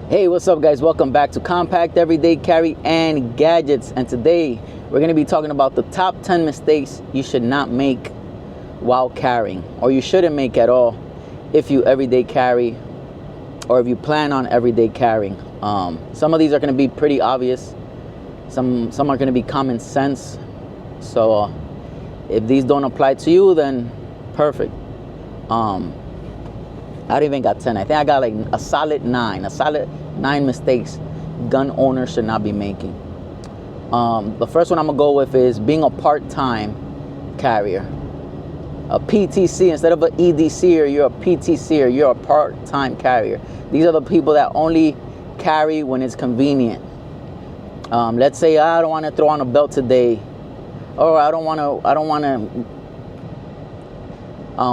Hey, what's up guys? Welcome back to Compact Everyday Carry and Gadgets. And today we're going to be talking about the top 10 mistakes you should not make while carrying, or you shouldn't make at all if you everyday carry, or if you plan on everyday carrying. Some of these are going to be pretty obvious. Some are going to be common sense. So if these don't apply to you, then perfect. I don't even got 10. I think I got like a solid 9 mistakes gun owners should not be making. The first one I'm gonna go with is being a part-time carrier. A PTC instead of an EDC, or you're a PTC, or you're a part-time carrier. These are the people that only carry when it's convenient. Let's say I don't want to throw on a belt today, or I don't want to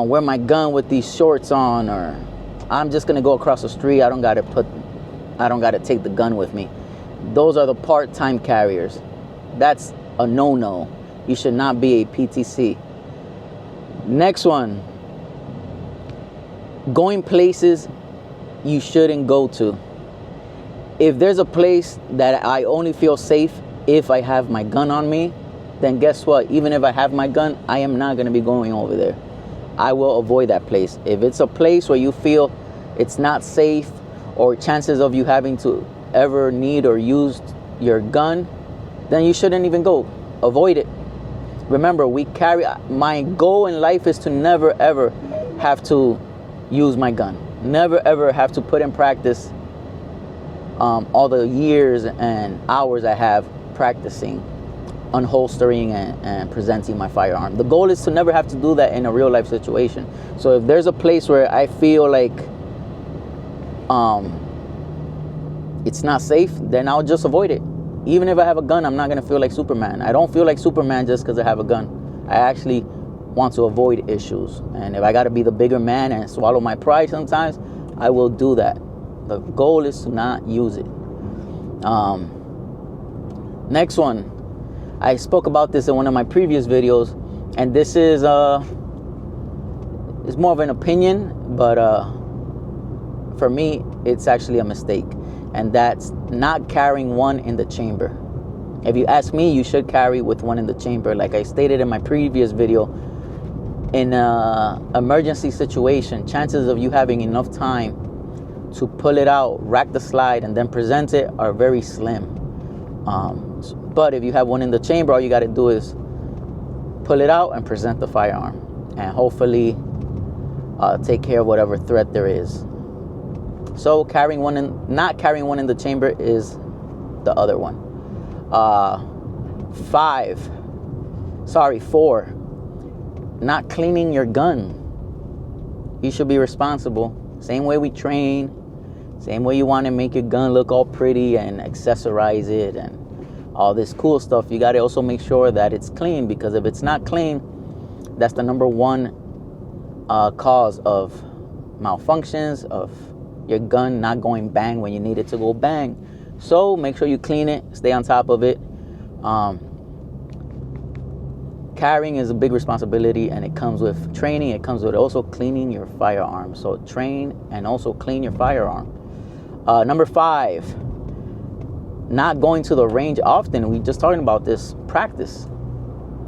wear my gun with these shorts on, or I'm just gonna go across the street. I don't gotta take the gun with me. Those are the part-time carriers. That's a no-no. You should not be a PTC. Next one, going places you shouldn't go to. If there's a place that I only feel safe if I have my gun on me, then guess what? Even if I have my gun, I am not gonna be going over there. I will avoid that place. If it's a place where you feel it's not safe, or chances of you having to ever need or use your gun, then you shouldn't even go. Avoid it. Remember, my goal in life is to never ever have to use my gun. Never ever have to put in practice all the years and hours I have practicing unholstering and presenting my firearm. The goal is to never have to do that in a real life situation. So if there's a place where I feel like it's not safe, then I'll just avoid it. Even if I have a gun, I'm not gonna feel like Superman. I don't feel like Superman just because I have a gun. I actually want to avoid issues. And if I gotta be the bigger man and swallow my pride sometimes, I will do that. The goal is to not use it. Next one. I spoke about this in one of my previous videos, and this is it's more of an opinion, but for me, it's actually a mistake, and that's not carrying one in the chamber. If you ask me, you should carry with one in the chamber. Like I stated in my previous video, in an emergency situation, chances of you having enough time to pull it out, rack the slide, and then present it are very slim. But if you have one in the chamber, all you got to do is pull it out and present the firearm, and hopefully take care of whatever threat there is. So not carrying one in the chamber is the other one. 4, not cleaning your gun. You should be responsible. Same way we train, same way you want to make your gun look all pretty and accessorize it and all this cool stuff, you got to also make sure that it's clean, because if it's not clean, that's the number one cause of malfunctions, of your gun not going bang when you need it to go bang. So make sure you clean it, stay on top of it. Carrying is a big responsibility, and it comes with training. It comes with also cleaning your firearm. So train and also clean your firearm. Number 5, not going to the range often. We just talking about this. Practice.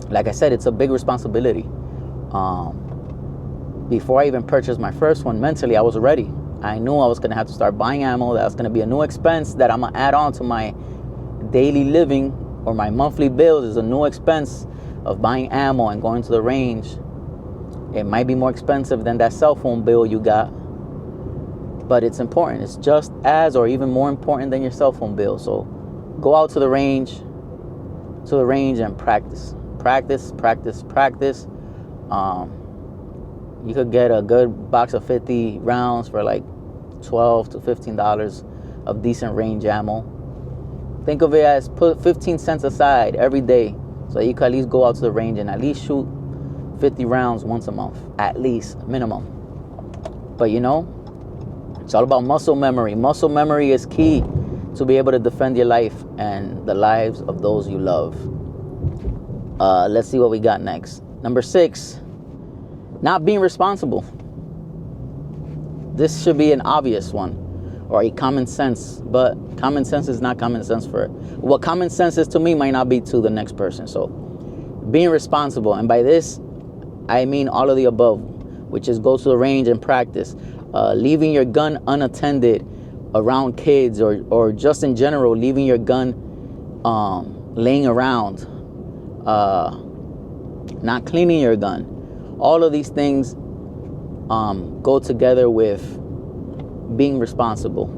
Like I said, it's a big responsibility. Before I even purchased my first one, mentally I was ready. I knew I was going to have to start buying ammo. That was going to be a new expense that I'm going to add on to my daily living, or my monthly bills is a new expense of buying ammo and going to the range. It might be more expensive than that cell phone bill you got, but it's important. It's just as, or even more important than your cell phone bill. So go out to the range and practice. You could get a good box of 50 rounds for like $12 to $15 of decent range ammo. Think of it as put 15 cents aside every day, so you can at least go out to the range and at least shoot 50 rounds once a month, at least, minimum. But it's all about muscle memory. Muscle memory is key to be able to defend your life and the lives of those you love. Let's see what we got next. Number 6, not being responsible. This should be an obvious one. or a common sense, but common sense is not common sense for what common sense is to me might not be to the next person. So being responsible, and by this I mean all of the above, which is go to the range and practice, leaving your gun unattended around kids, or just in general leaving your gun laying around, not cleaning your gun. All of these things go together with being responsible.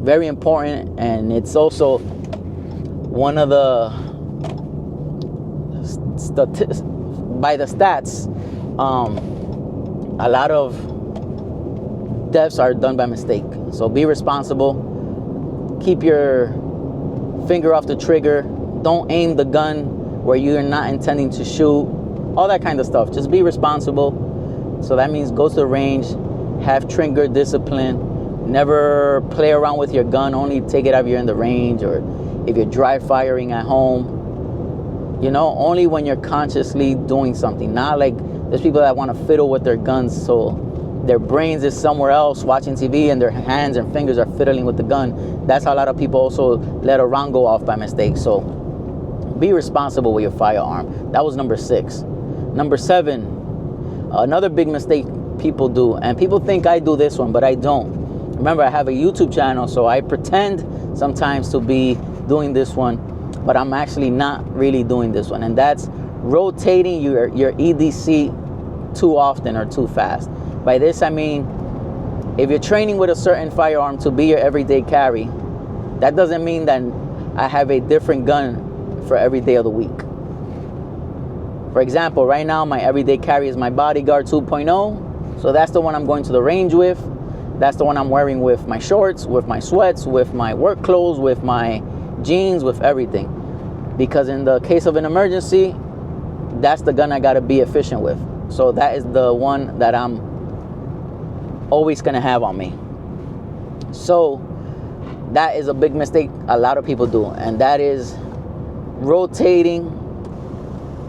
Very important, and it's also one of the by the stats, a lot of deaths are done by mistake. So be responsible. Keep your finger off the trigger. Don't aim the gun where you're not intending to shoot. All that kind of stuff. Just be responsible. So that means go to the range, have trigger discipline, never play around with your gun, only take it out if you're in the range, or if you're dry firing at home. You know, only when you're consciously doing something. Not like there's people that want to fiddle with their guns, so their brains is somewhere else watching TV and their hands and fingers are fiddling with the gun. That's how a lot of people also let a round go off by mistake. So be responsible with your firearm. That was number 6. Number 7, another big mistake people do, and people think I do this one, but I don't. Remember, I have a YouTube channel, so I pretend sometimes to be doing this one, but I'm actually not really doing this one, and that's rotating your EDC too often or too fast. By this I mean, if you're training with a certain firearm to be your everyday carry, that doesn't mean that I have a different gun for every day of the week. For example, right now my everyday carry is my Bodyguard 2.0, so that's the one I'm going to the range with. That's the one I'm wearing with my shorts, with my sweats, with my work clothes, with my jeans, with everything. Because in the case of an emergency, that's the gun I gotta be efficient with. So that is the one that I'm always gonna have on me. So that is a big mistake a lot of people do, and that is rotating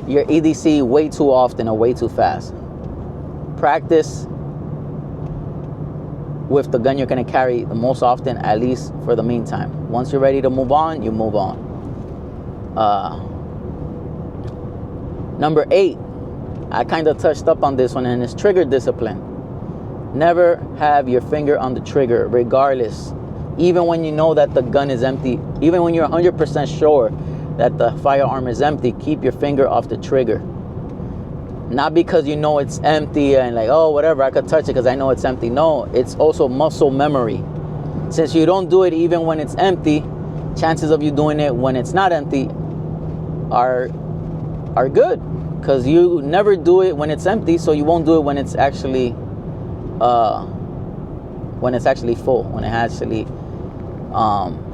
your EDC way too often or way too fast. Practice with the gun you're going to carry the most often, at least for the meantime. Once you're ready to move on, you move on. Number 8, I kind of touched up on this one, and it's trigger discipline. Never have your finger on the trigger, regardless. Even when you know that the gun is empty, even when you're 100% sure that the firearm is empty, keep your finger off the trigger. Not because you know it's empty and like, oh, whatever, I could touch it because I know it's empty. No, it's also muscle memory. Since you don't do it even when it's empty, chances of you doing it when it's not empty are good, because you never do it when it's empty, so you won't do it when it's actually full, when it actually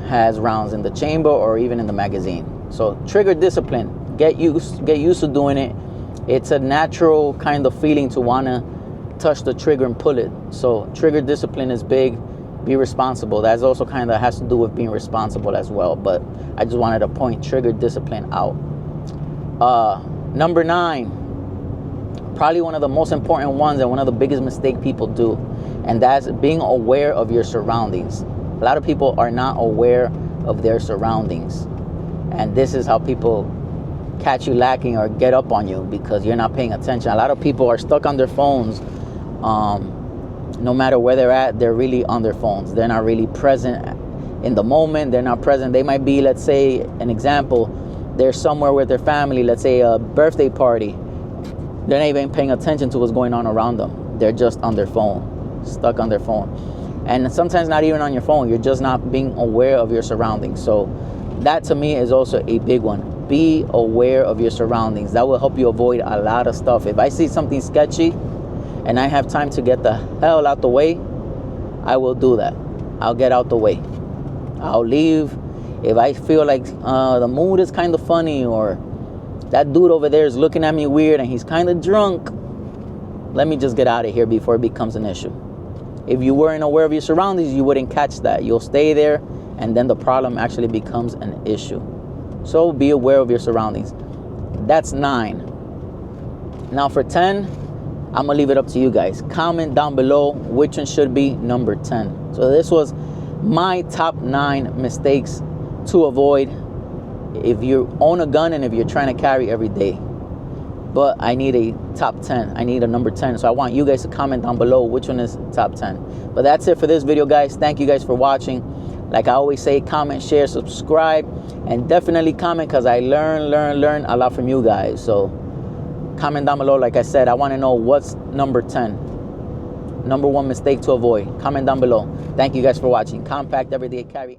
has rounds in the chamber or even in the magazine. So trigger discipline, get used to doing it. It's a natural kind of feeling to want to touch the trigger and pull it. So trigger discipline is big. Be responsible. That's also kind of has to do with being responsible as well. But I just wanted to point trigger discipline out. Number 9, probably one of the most important ones and one of the biggest mistakes people do, and that's being aware of your surroundings. A lot of people are not aware of their surroundings, and this is how people catch you lacking or get up on you, because you're not paying attention. A lot of people are stuck on their phones. No matter where they're at, they're really on their phones. They're not really present in the moment. They're not present. They might be, let's say, an example, they're somewhere with their family, let's say a birthday party. They're not even paying attention to what's going on around them. They're just on their phone, stuck on their phone. And sometimes not even on your phone. You're just not being aware of your surroundings. So that to me is also a big one. Be aware of your surroundings. That will help you avoid a lot of stuff. If I see something sketchy and I have time to get the hell out the way, I will do that. I'll get out the way. I'll leave. If I feel like the mood is kind of funny, or that dude over there is looking at me weird and he's kind of drunk, let me just get out of here before it becomes an issue. If you weren't aware of your surroundings, you wouldn't catch that. You'll stay there, and then the problem actually becomes an issue. So be aware of your surroundings. That's 9. Now for 10, I'm gonna leave it up to you guys. Comment down below which one should be number 10. So this was my top 9 mistakes to avoid if you own a gun and if you're trying to carry every day. But I need a top 10. I need a number 10. So I want you guys to comment down below which one is top 10. But that's it for this video, guys. Thank you guys for watching. Like I always say, comment, share, subscribe, and definitely comment, because I learn a lot from you guys. So comment down below. Like I said, I want to know what's number 10. Number 1 mistake to avoid. Comment down below. Thank you guys for watching. Compact Everyday Carry.